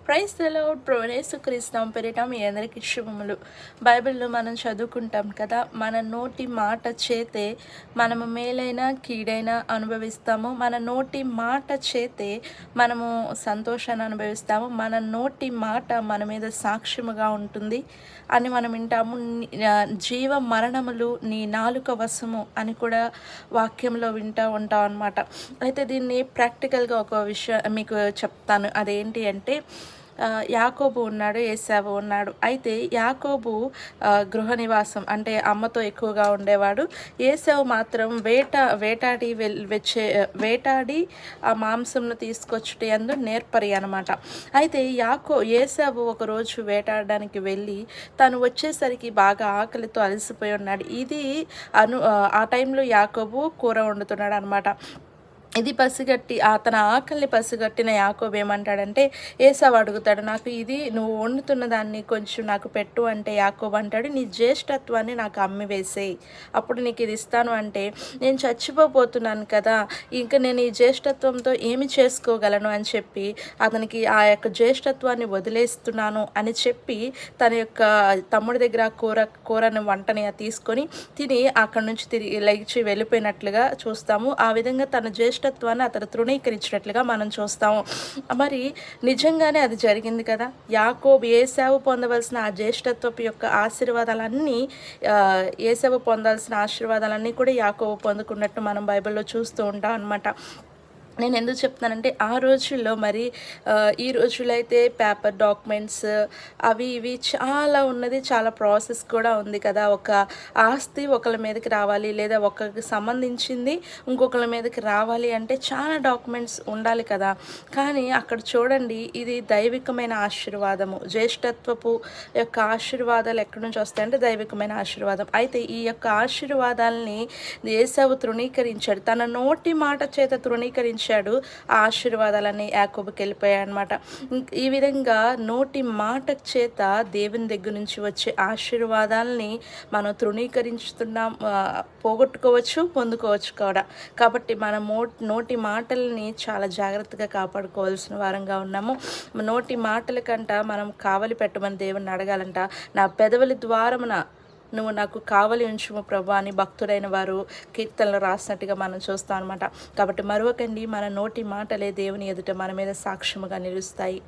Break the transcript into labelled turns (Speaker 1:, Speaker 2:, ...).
Speaker 1: Praise the lord. ప్రభువైన యేసుక్రీస్తు నామమున పేరిట మీ అందరికీ శుభములు. బైబిల్లో మనం చదువుకుంటాం కదా, మన నోటి మాట చేతే మనము మేలైన కీడైన అనుభవిస్తాము. మన నోటి మాట చేతే మనము సంతోషాన్ని అనుభవిస్తాము. మన నోటి మాట మన మీద సాక్ష్యముగా ఉంటుంది అని మనం వింటాము. జీవ మరణములు నీ నాలుక వశము అని కూడా వాక్యంలో వింటూ ఉంటాం అన్నమాట. అయితే దీన్ని ప్రాక్టికల్గా ఒక విషయం మీకు చెప్తాను. అదేంటి అంటే, యాకోబు ఉన్నాడు, ఏశావు ఉన్నాడు. అయితే యాకోబు గృహ నివాసం అంటే అమ్మతో ఎక్కువగా ఉండేవాడు. ఏశావు మాత్రం వేటాడి ఆ మాంసంను తీసుకొచ్చుట యందు నేర్పరి అనమాట. అయితే ఏశావు ఒకరోజు వేటాడడానికి వెళ్ళి తను వచ్చేసరికి బాగా ఆకలితో అలసిపోయి ఉన్నాడు. ఆ టైంలో యాకోబు కూర వండుతున్నాడు అనమాట. ఇది పసిగట్టి తన ఆకలిని పసిగట్టిన యాకోబు ఏమంటాడంటే, ఏసావు అడుగుతాడు, నాకు ఇది నువ్వు వండుతున్న దాన్ని కొంచెం నాకు పెట్టు అంటే యాకోబు అంటాడు, నీ జ్యేష్ఠత్వాన్ని నాకు అమ్మి వేసేయి, అప్పుడు నీకు ఇది ఇస్తాను. అంటే నేను చచ్చిపోతున్నాను కదా, ఇంకా నేను ఈ జ్యేష్ఠత్వంతో ఏమి చేసుకోగలను అని చెప్పి అతనికి ఆ యొక్క జ్యేష్ఠత్వాన్ని వదిలేస్తున్నాను అని చెప్పి తన యొక్క తమ్ముడి దగ్గర కూరని వంటని తీసుకొని తిని అక్కడి నుంచి తిరిగి లేచి వెళ్ళిపోయినట్లుగా చూస్తాము. ఆ విధంగా తన జ్యేష్ఠత్వాన్ని అతను తృణీకరించినట్లుగా మనం చూస్తాము. మరి నిజంగానే అది జరిగింది కదా. ఏశావు పొందవలసిన ఆ జ్యేష్ఠత్వపు యొక్క ఆశీర్వాదాలన్నీ పొందాల్సిన ఆశీర్వాదాలన్నీ కూడా యాకోబు పొందుకున్నట్టు మనం బైబిల్లో చూస్తూ ఉంటాం అన్నమాట. నేను ఎందుకు చెప్తున్నానంటే, ఆ రోజుల్లో మరి ఈ రోజుల్లో అయితే పేపర్ డాక్యుమెంట్స్ అవి ఇవి చాలా ఉన్నది, చాలా ప్రాసెస్ కూడా ఉంది కదా. ఒక ఆస్తి ఒకళ్ళ మీదకి రావాలి, లేదా ఒకరికి సంబంధించింది ఇంకొకళ్ళ మీదకి రావాలి అంటే చాలా డాక్యుమెంట్స్ ఉండాలి కదా. కానీ అక్కడ చూడండి, ఇది దైవికమైన ఆశీర్వాదము. జ్యేష్ఠత్వపు యొక్క ఆశీర్వాదాలు ఎక్కడి నుంచి వస్తాయంటే దైవికమైన ఆశీర్వాదం. అయితే ఈ యొక్క ఆశీర్వాదాలని ఏశావు తృణీకరించాడు, తన నోటి మాట చేత తృణీకరించాడు. ఆ ఆశీర్వాదాలన్నీ యాకోబుకి వెళ్ళిపోయాయి అనమాట. ఈ విధంగా నోటి మాట చేత దేవుని దగ్గర నుంచి వచ్చే ఆశీర్వాదాలని మనం తృణీకరించుతున్నాం, పోగొట్టుకోవచ్చు, పొందుకోవచ్చు కూడా. కాబట్టి మన నోటి మాటల్ని చాలా జాగ్రత్తగా కాపాడుకోవాల్సిన వారంగా ఉన్నాము. నోటి మాటల కంట మనం కావలి పెట్టమని దేవుని అడగాలంట. నా పెదవుల ద్వారమున నువ్వు నాకు కావలి ఉంచుము ప్రభా అని భక్తుడైన వారు కీర్తనలు రాసినట్టుగా మనం చూస్తాం అనమాట. కాబట్టి మరొకండి, మన నోటి మాటలే దేవుని ఎదుట మన మీద సాక్ష్యముగా నిలుస్తాయి.